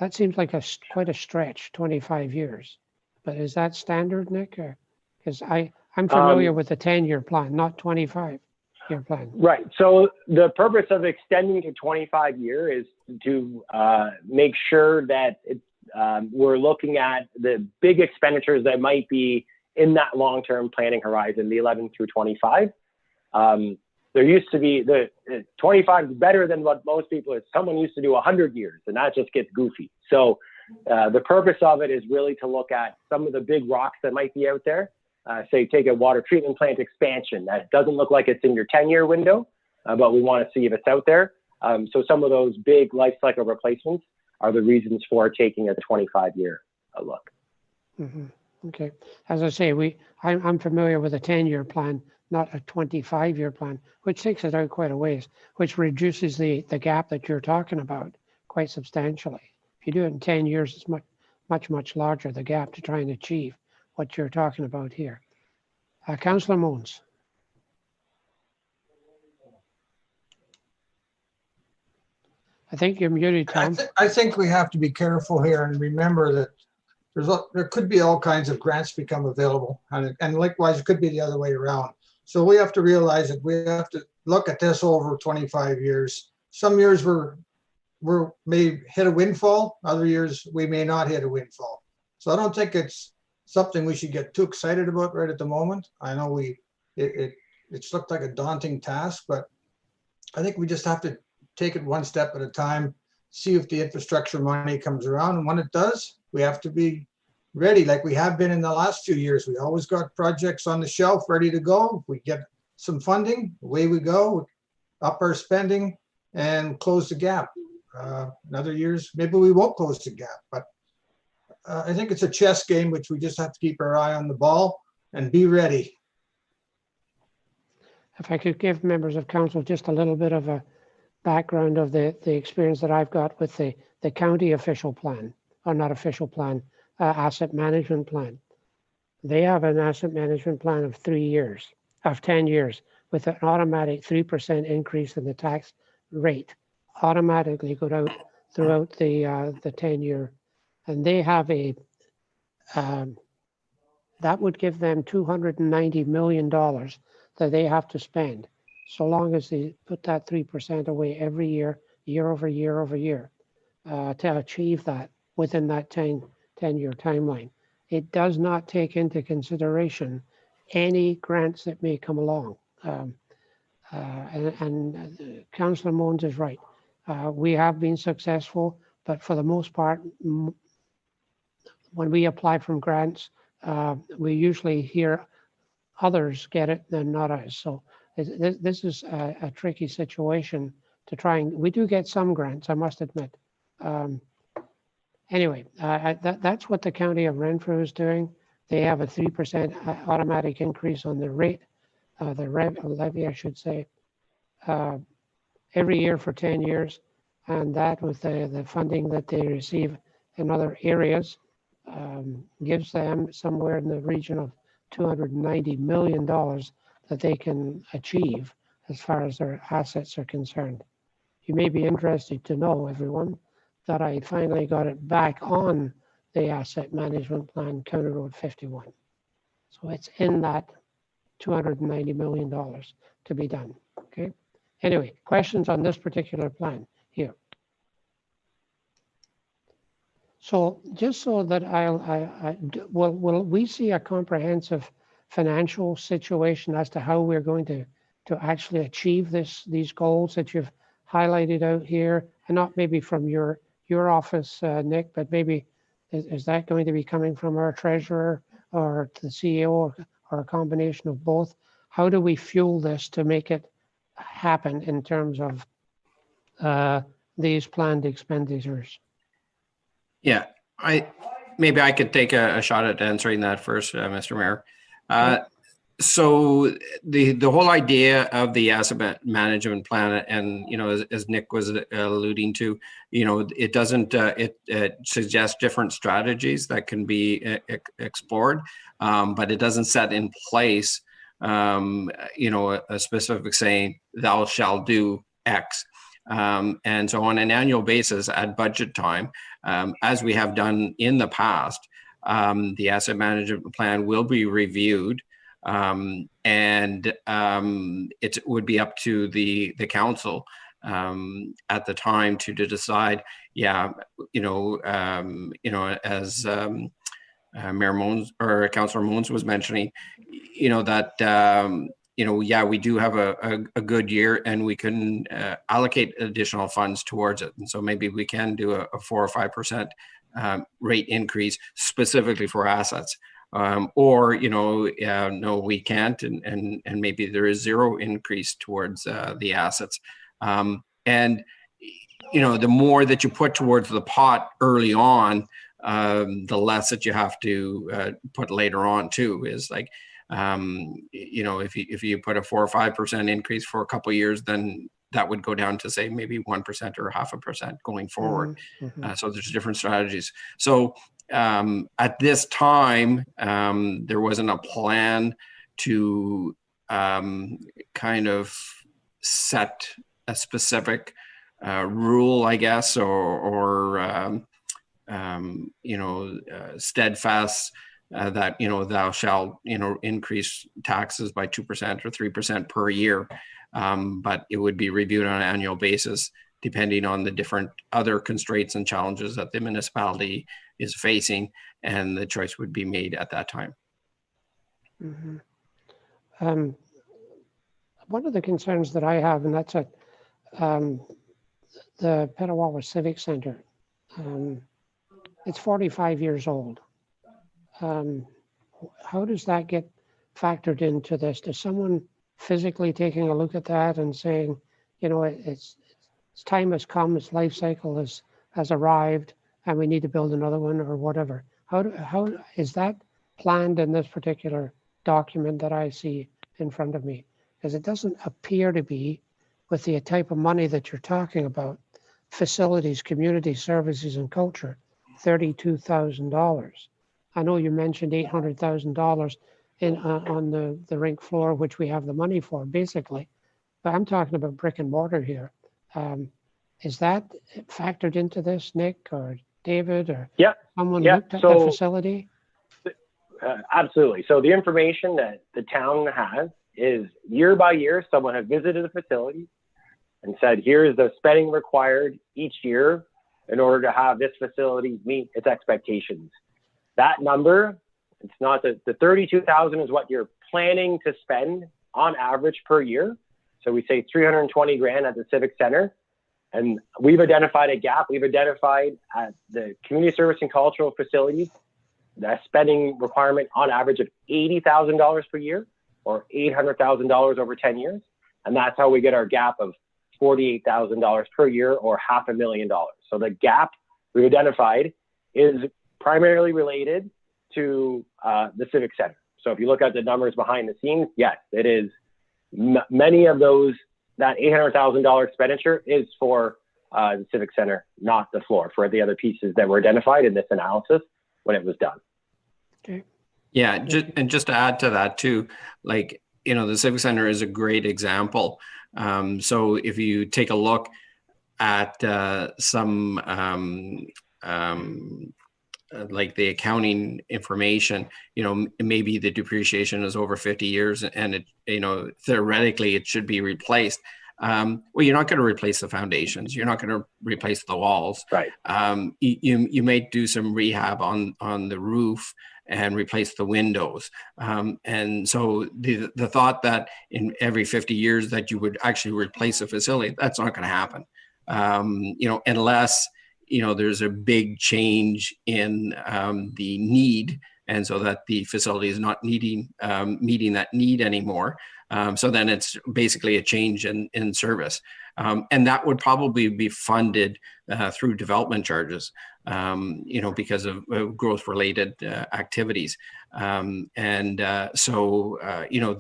that seems like quite a stretch, 25 years. But is that standard, Nick? Because I'm familiar with the 10-year plan, not 25-year plan.
Right. So the purpose of extending to 25 years is to make sure that we're looking at the big expenditures that might be in that long-term planning horizon, the 11 through 25. there used to be the 25 is better than what most people is. Someone used to do 100 years, and that just gets goofy. So the purpose of it is really to look at some of the big rocks that might be out there. Say take a water treatment plant expansion that doesn't look like it's in your 10-year window, but we want to see if it's out there. So some of those big life cycle replacements are the reasons for taking a 25-year look.
Mm-hmm. Okay. As I say, I'm familiar with a 10-year plan, not a 25-year plan, which takes it out quite a ways, which reduces the gap that you're talking about quite substantially. If you do it in 10 years, it's much larger, the gap to try and achieve what you're talking about here. Councillor Moons. I think you're muted, Tom.
I think we have to be careful here and remember that there could be all kinds of grants become available, and likewise it could be the other way around. So we have to realize that we have to look at this over 25 years. Some years we may hit a windfall, other years we may not hit a windfall. So I don't think it's something we should get too excited about right at the moment. I know it's looked like a daunting task, but I think we just have to take it one step at a time, see if the infrastructure money comes around, and when it does, we have to be ready like we have been in the last few years. We always got projects on the shelf ready to go. If we get some funding, away we go, up our spending and close the gap. In other years, maybe we won't close the gap, but I think it's a chess game, which we just have to keep our eye on the ball and be ready.
If I could give members of council just a little bit of a background of the experience that I've got with the county official plan, or not official plan, asset management plan. They have an asset management plan of 10 years, with an automatic 3% increase in the tax rate, automatically go out throughout the 10-year. And they have that would give them $290 million that they have to spend, so long as they put that 3% away every year, year over year, to achieve that within that 10-year timeline. It does not take into consideration any grants that may come along. And Councillor Moons is right. We have been successful, but for the most part, when we apply for grants, we usually hear others get it than not us. So this is a tricky situation to try and, we do get some grants, I must admit. Anyway, that's what the County of Renfrew is doing. They have a 3% automatic increase on the rate, the levy, I should say, every year for 10 years. And that with the funding that they receive in other areas gives them somewhere in the region of $290 million that they can achieve as far as their assets are concerned. You may be interested to know, everyone, that I finally got it back on the asset management plan, County Road 51. So it's in that $290 million to be done, okay? Anyway, questions on this particular plan here. So just so that will we see a comprehensive financial situation as to how we're going to actually achieve these goals that you've highlighted out here, and not maybe from your office, Nick, but maybe is that going to be coming from our treasurer or the CEO or a combination of both? How do we fuel this to make it happen in terms of these planned expenditures?
Yeah, maybe I could take a shot at answering that first, Mr. Mayor. So the whole idea of the asset management plan, and as Nick was alluding to, it doesn't it suggests different strategies that can be explored, but it doesn't set in place a specific saying thou shalt do X. And so on an annual basis at budget time, as we have done in the past, the asset management plan will be reviewed, and it would be up to the council at the time to decide. As Mayor Moons or Councillor Moons was mentioning, that yeah, we do have a good year and we can allocate additional funds towards it. And so maybe we can do a 4 or 5% rate increase specifically for assets. Or, no, we can't, and maybe there is zero increase towards the assets. And, the more that you put towards the pot early on, the less that you have to put later on too. Is like, if you put a 4 or 5% increase for a couple of years, then that would go down to say maybe 1% or 0.5% going forward.
Mm-hmm.
So there's different strategies. So at this time, there wasn't a plan to kind of set a specific rule, I guess, or steadfast that, thou shalt, increase taxes by 2% or 3% per year. But it would be reviewed on an annual basis, depending on the different other constraints and challenges that the municipality is facing, and the choice would be made at that time.
Mm-hmm. One of the concerns that I have, and that's at the Petawawa Civic Center. It's 45 years old. How does that get factored into this? Does someone physically taking a look at that and saying, its time has come, its life cycle has arrived, and we need to build another one or whatever? How is that planned in this particular document that I see in front of me? Because it doesn't appear to be, with the type of money that you're talking about, facilities, community services, and culture, $32,000. I know you mentioned $800,000 on the rink floor, which we have the money for, basically. But I'm talking about brick and mortar here. Is that factored into this, Nick or David or someone looked at the facility?
Absolutely. So the information that the town has is year by year, someone has visited the facility and said, here's the spending required each year in order to have this facility meet its expectations. That number, it's not the 32,000 is what you're planning to spend on average per year. So we say 320 grand at the Civic Center. And we've identified a gap. We've identified at the community service and cultural facilities, the spending requirement on average of $80,000 per year or $800,000 over 10 years. And that's how we get our gap of $48,000 per year or $500,000. So the gap we've identified is primarily related to the Civic Center. So if you look at the numbers behind the scenes, yes, it is many of those, that $800,000 expenditure is for the Civic Center, not the floor, for the other pieces that were identified in this analysis when it was done.
Okay.
Yeah, just to add to that too, like, the Civic Center is a great example. So if you take a look at some like the accounting information, maybe the depreciation is over 50 years and it, theoretically it should be replaced. Well, you're not going to replace the foundations. You're not going to replace the walls.
Right.
You may do some rehab on the roof and replace the windows. And so the thought that in every 50 years that you would actually replace a facility, that's not going to happen. Unless there's a big change in the need, and so that the facility is not meeting that need anymore. So then it's basically a change in service. And that would probably be funded through development charges, because of growth-related activities. So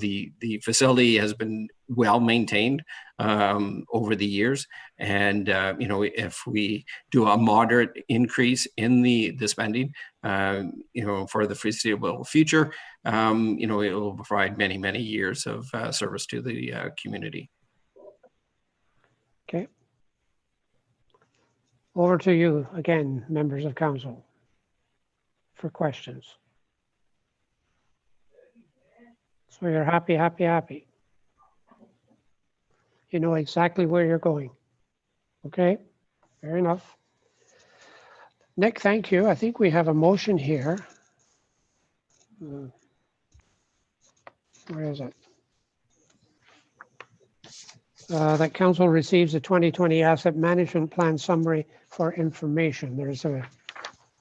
the facility has been well maintained over the years. And, if we do a moderate increase in the spending, for the foreseeable future, it will provide many, many years of service to the community.
Okay. Over to you again, members of council, for questions. So you're happy. You know exactly where you're going. Okay, fair enough. Nick, thank you. I think we have a motion here. Where is it? that council receives a 2020 asset management plan summary for information. There's a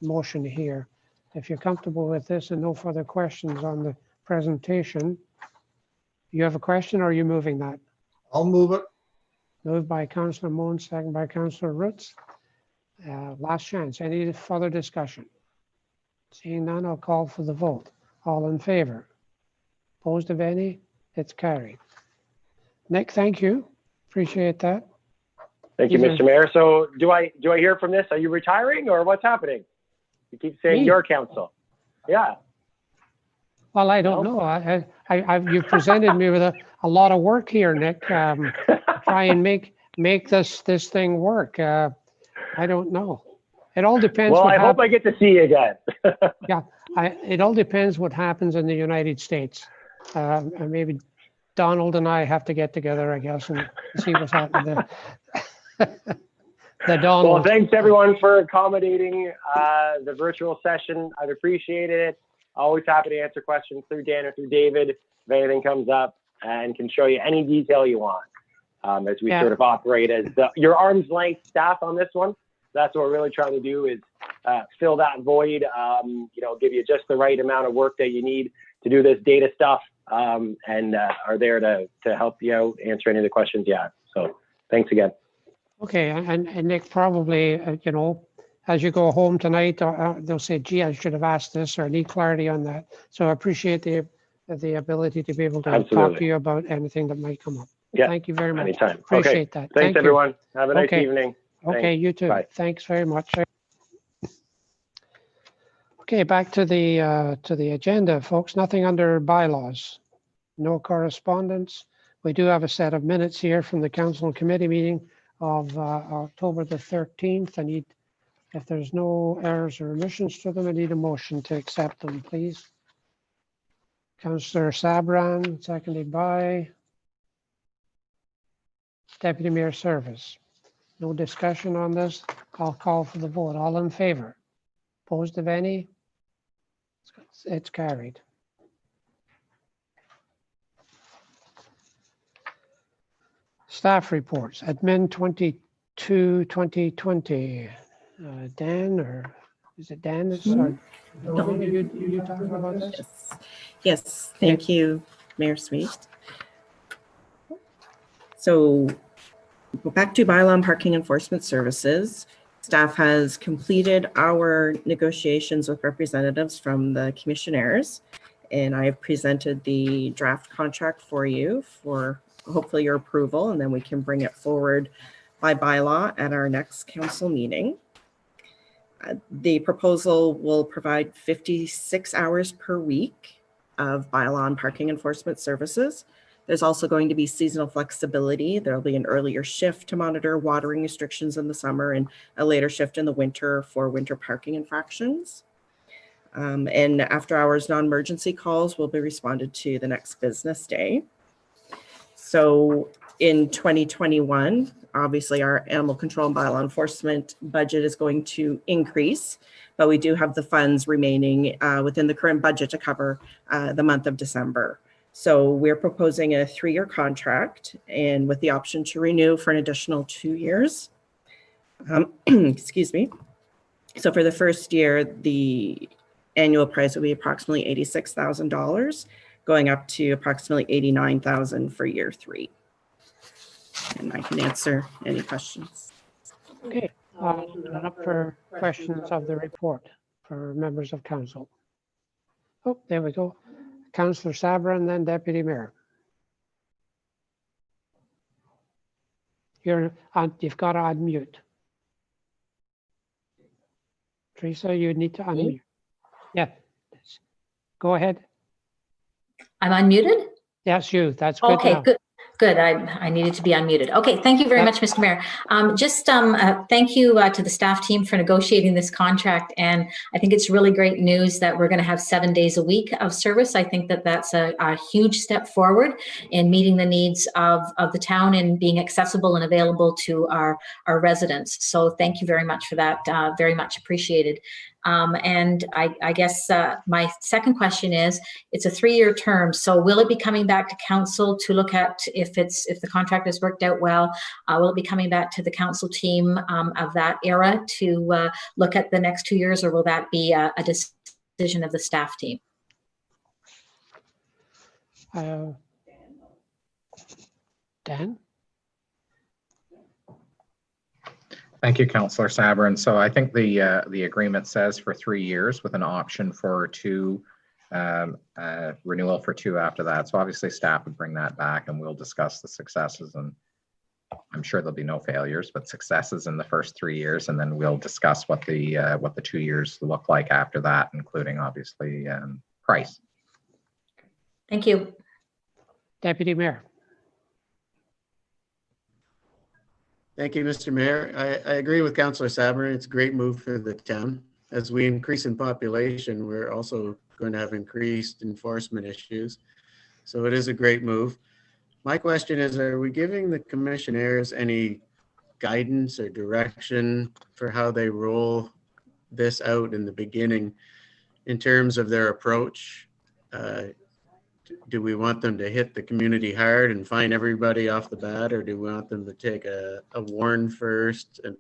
motion here. If you're comfortable with this and no further questions on the presentation, you have a question or are you moving that?
I'll move it.
Moved by Councillor Moon, second by Councillor Roots. Last chance. Any further discussion? Seeing none, I'll call for the vote. All in favor? Opposed of any? It's carried. Nick, thank you. Appreciate that.
Thank you,
These are-
Mr. Mayor. So do I hear from this? Are you retiring or what's happening? You keep saying
Me?
your council. Yeah.
Well, I don't know. You've presented me with a lot of work here, Nick. Try and make this thing work. I don't know. It all depends.
Well,
what
I hope I get to see you again.
Yeah, it all depends what happens in the United States. And maybe Donald and I have to get together, I guess, and see what's happening there. The Donald.
Well, thanks everyone for accommodating the virtual session. I've appreciated it. Always happy to answer questions through Dan or through David if anything comes up, and can show you any detail you want as we sort of operate as your arm's length staff on this one. That's what we're really trying to do, is fill that void, give you just the right amount of work that you need to do this data stuff, and are there to help you out, answer any of the questions you have. So thanks again.
Okay, and Nick, probably, as you go home tonight, they'll say, gee, I should have asked this, or need clarity on that. So I appreciate the ability to be able to talk to you about anything that might come up.
Yeah,
thank you very much.
anytime.
Appreciate that.
Thanks,
Thank you.
everyone. Have a nice
Okay.
evening.
Okay,
Thanks.
you too.
Bye.
Thanks very much. Okay, back to the agenda, folks. Nothing under bylaws. No correspondence. We do have a set of minutes here from the council and committee meeting of October the 13th. I need, if there's no errors or omissions to them, I need a motion to accept them, please. Councillor Sabran, seconded by Deputy Mayor Service. No discussion on this. I'll call for the vote. All in favor? Opposed of any? It's carried. Staff reports. Admin 22-2020. Dan, or is it Dan that started? Donna, you talking about this?
Yes, thank you, Mayor Sweet. So back to bylaw and parking enforcement services. Staff has completed our negotiations with representatives from the commissioners, and I have presented the draft contract for you for hopefully your approval, and then we can bring it forward by bylaw at our next council meeting. The proposal will provide 56 hours per week of bylaw and parking enforcement services. There's also going to be seasonal flexibility. There'll be an earlier shift to monitor watering restrictions in the summer and a later shift in the winter for winter parking infractions. And after hours non-emergency calls will be responded to the next business day. So in 2021, obviously our animal control and bylaw enforcement budget is going to increase, but we do have the funds remaining within the current budget to cover the month of December. So we're proposing a 3-year contract, and with the option to renew for an additional 2 years. Excuse me. So for the first year, the annual price will be approximately $86,000, going up to approximately $89,000 for year 3. And I can answer any questions.
Okay, I'll open it up for questions of the report for members of council. Oh, there we go. Councillor Sabra, then Deputy Mayor. You've got to unmute. Teresa, you need to unmute. Yeah, go ahead.
I'm unmuted?
Yes, you. That's good.
Okay,
now.
good. Good. I needed to be unmuted. Okay, thank you very much, Mr. Mayor. Thank you to the staff team for negotiating this contract. And I think it's really great news that we're going to have 7 days a week of service. I think that that's a huge step forward in meeting the needs of the town and being accessible and available to our residents. So thank you very much for that. Very much appreciated. And I guess my second question is, it's a 3-year term, so will it be coming back to council to look at if the contract has worked out well? Will it be coming back to the council team of that era to look at the next 2 years, or will that be a decision of the staff team?
Dan?
Thank you, Councillor Sabrin. So I think the agreement says for 3 years with an option for 2 renewal for 2 after that. So obviously staff would bring that back and we'll discuss the successes, and I'm sure there'll be no failures, but successes in the first 3 years, and then we'll discuss what the 2 years look like after that, including obviously price.
Thank you.
Deputy Mayor.
Thank you, Mr. Mayor. I agree with Councillor Sabrin. It's a great move for the town. As we increase in population, we're also going to have increased enforcement issues. So it is a great move. My question is, are we giving the commissionaires any guidance or direction for how they roll this out in the beginning in terms of their approach? Do we want them to hit the community hard and find everybody off the bat, or do we want them to take a warn first and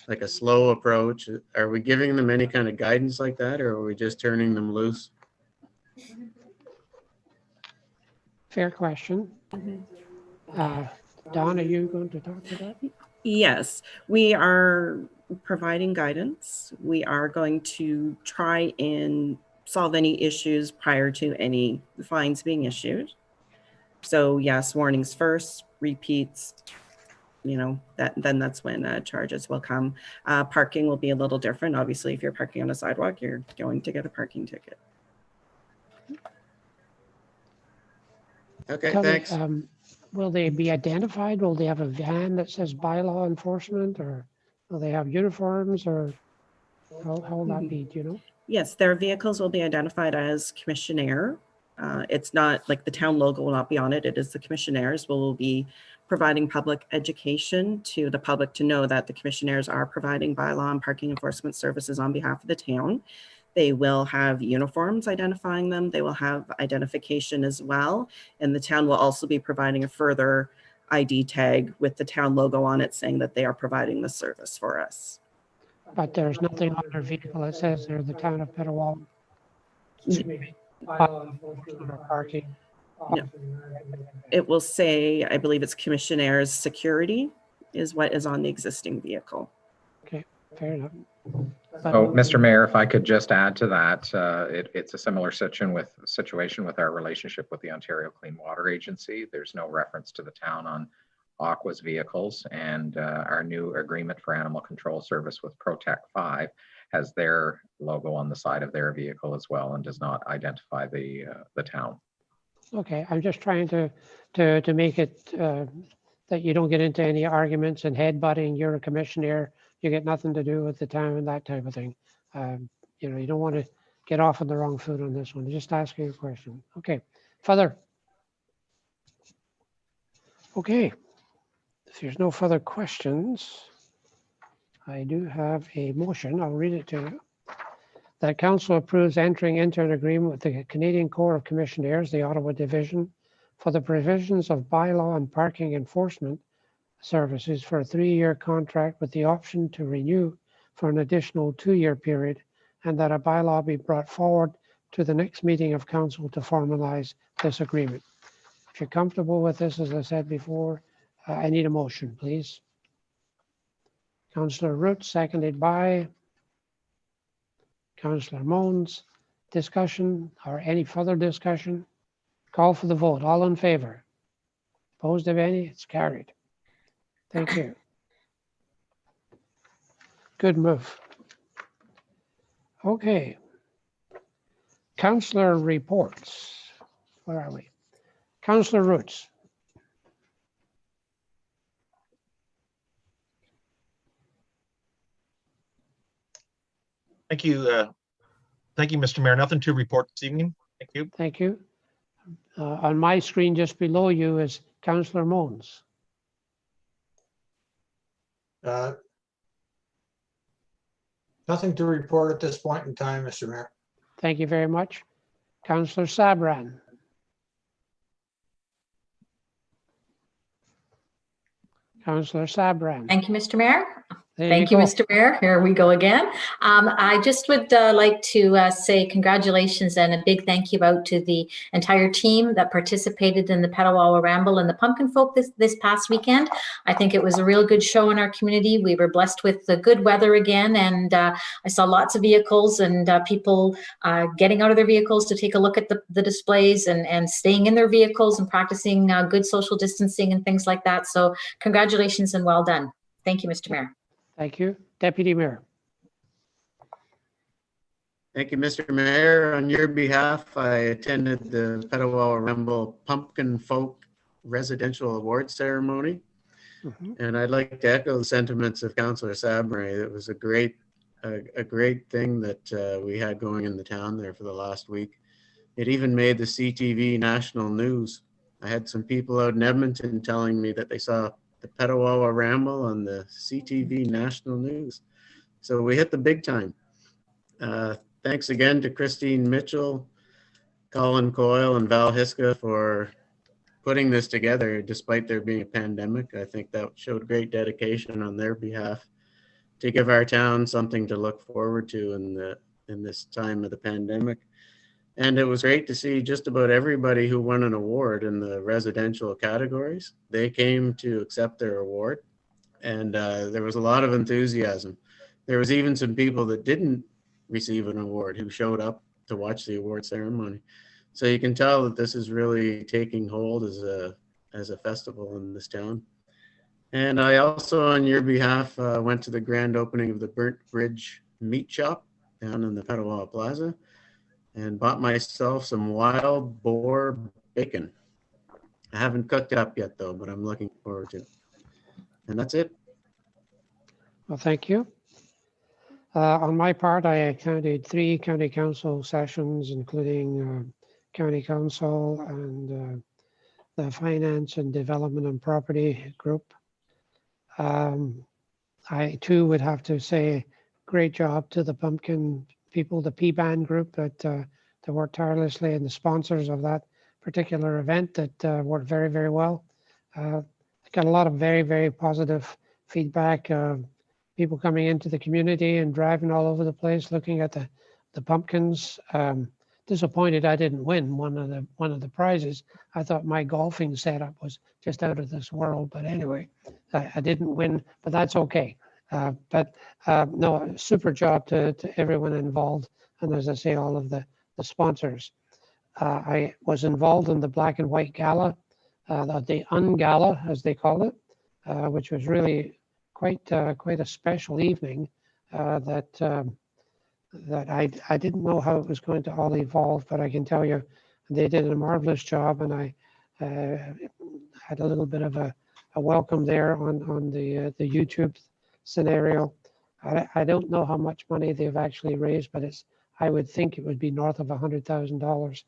like a slow approach? Are we giving them any kind of guidance like that, or are we just turning them loose?
Fair question. Dawn, are you going to talk to that?
Yes, we are providing guidance. We are going to try and solve any issues prior to any fines being issued. So yes, warnings first, repeats, then that's when charges will come. Parking will be a little different. Obviously, if you're parking on a sidewalk, you're going to get a parking ticket.
Okay,
Tell me,
thanks.
will they be identified? Will they have a van that says bylaw enforcement, or will they have uniforms, or how will that be? Do you know?
Yes, their vehicles will be identified as commissionaire. It's not like the town logo will not be on it. It is the commissionaires. Will be providing public education to the public to know that the commissionaires are providing bylaw and parking enforcement services on behalf of the town. They will have uniforms identifying them. They will have identification as well. And the town will also be providing a further ID tag with the town logo on it saying that they are providing the service for us.
But there's nothing on their vehicle that says they're the town of Petawawa. Parking.
No. It will say, I believe it's commissionaire's security is what is on the existing vehicle.
Okay, fair enough.
So, Mr. Mayor, if I could just add to that, it's a similar situation with our relationship with the Ontario Clean Water Agency. There's no reference to the town on Aqua's vehicles, and our new agreement for animal control service with Protect 5 has their logo on the side of their vehicle as well and does not identify the town.
Okay, I'm just trying to make it that you don't get into any arguments and headbutting. You're a commissioner, you get nothing to do with the town and that type of thing. You don't want to get off on the wrong foot on this one. Just asking a question. Okay, further. Okay, if there's no further questions, I do have a motion. I'll read it to you. That council approves entering into an agreement with the Canadian Corps of Commissioners, the Ottawa Division, for the provisions of bylaw and parking enforcement services for a 3-year contract with the option to renew for an additional 2-year period, and that a bylaw be brought forward to the next meeting of council to formalize this agreement. If you're comfortable with this, as I said before, I need a motion, please. Councillor Root, seconded by Councillor Mones. Discussion or any further discussion? Call for the vote. All in favor? Opposed of any? It's carried. Thank you. Good move. Okay. Councillor reports. Where are we? Councillor Roots.
Thank you, Mr. Mayor. Nothing to report this evening. Thank you.
Thank you. On my screen just below you is Councillor Mones.
Nothing to report at this point in time, Mr. Mayor.
Thank you very much. Councillor Sabran. Councillor Sabran.
Thank you, Mr. Mayor.
There
Thank you,
go.
Mr. Mayor. Here we go again. I just would like to say congratulations and a big thank you out to the entire team that participated in the Petawawa Ramble and the Pumpkin Folk this past weekend. I think it was a real good show in our community. We were blessed with the good weather again, and I saw lots of vehicles and people getting out of their vehicles to take a look at the displays and staying in their vehicles and practicing good social distancing and things like that. So congratulations and well done. Thank you, Mr. Mayor.
Thank you. Deputy Mayor.
Thank you, Mr. Mayor. On your behalf, I attended the Petawawa Ramble Pumpkin Folk Residential Award Ceremony. And I'd like to echo the sentiments of Councillor Sabray. It was a great thing that we had going in the town there for the last week. It even made the CTV national news. I had some people out in Edmonton telling me that they saw the Petawawa Ramble on the CTV national news. So we hit the big time. Thanks again to Christine Mitchell, Colin Coyle, and Val Hiska for putting this together despite there being a pandemic. I think that showed great dedication on their behalf to give our town something to look forward to in this time of the pandemic. And it was great to see just about everybody who won an award in the residential categories. They came to accept their award, and there was a lot of enthusiasm. There was even some people that didn't receive an award who showed up to watch the award ceremony. So you can tell that this is really taking hold as a festival in this town. And I also, on your behalf, went to the grand opening of the Burnt Bridge Meat Shop down in the Petawawa Plaza, and bought myself some wild boar bacon. I haven't cooked it up yet though, but I'm looking forward to it. And that's it.
Well, thank you. On my part, I attended 3 county council sessions, including county council and the finance and development and property group. I too would have to say great job to the pumpkin people, the P-Band group that worked tirelessly, and the sponsors of that particular event that worked very, very well. I got a lot of very, very positive feedback. People coming into the community and driving all over the place, looking at the pumpkins. Disappointed I didn't win one of the prizes. I thought my golfing setup was just out of this world, but anyway, I didn't win, but that's okay. No, super job to everyone involved, and as I say, all of the sponsors. I was involved in the black and white gala, the Ungala as they call it, which was really quite a special evening. That I didn't know how it was going to all evolve, but I can tell you they did a marvelous job, and I had a little bit of a welcome there on the YouTube scenario. I don't know how much money they've actually raised, but I would think it would be north of $100,000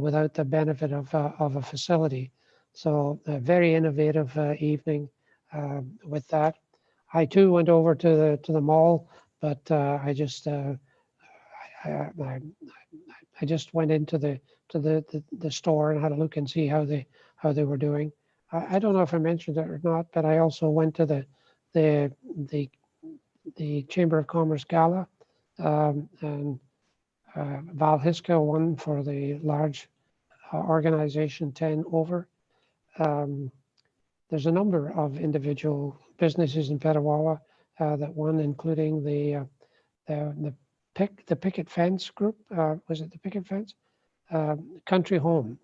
without the benefit of a facility. So a very innovative evening with that. I too went over to the mall, but I just went into the store and had a look and see how they were doing. I don't know if I mentioned it or not, but I also went to the Chamber of Commerce Gala, and Val Hiska won for the large organization 10 over. There's a number of individual businesses in Petawawa that won, including the picket fence group. Was it the picket fence? Country Home.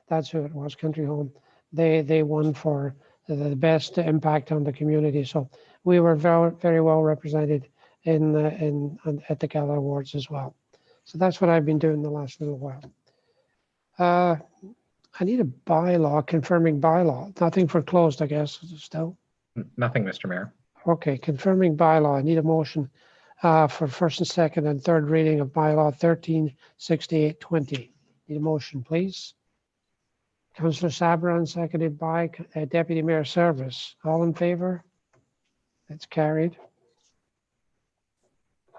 That's who it was. Country Home. They won for the best impact on the community. So we were very, very well represented at the Gala Awards as well. So that's what I've been doing the last little while. I need a bylaw, confirming bylaw. Nothing for closed, I guess, still.
Nothing, Mr. Mayor.
Okay, confirming bylaw. I need a motion for first and second and third reading of bylaw 136820. Need a motion, please. Councillor Sabran, seconded by Deputy Mayor Service. All in favor? That's carried.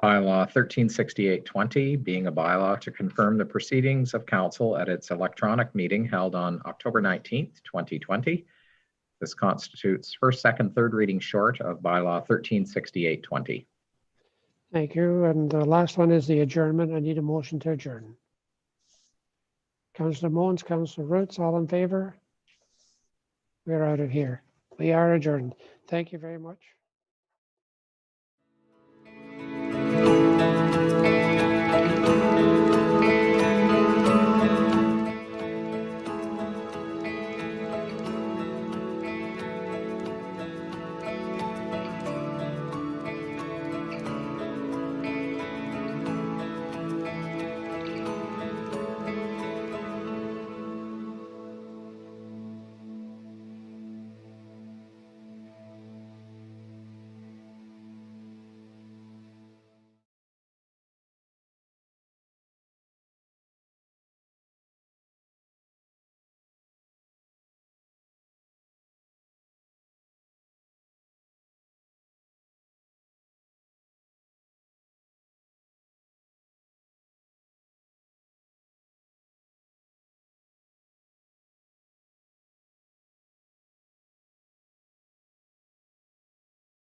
Bylaw 136820, being a bylaw to confirm the proceedings of council at its electronic meeting held on October 19th, 2020. This constitutes first, second, third reading short of bylaw 136820.
Thank you. And the last one is the adjournment. I need a motion to adjourn. Councillor Mons, Councillor Roots, all in favor? We're out of here. We are adjourned. Thank you very much.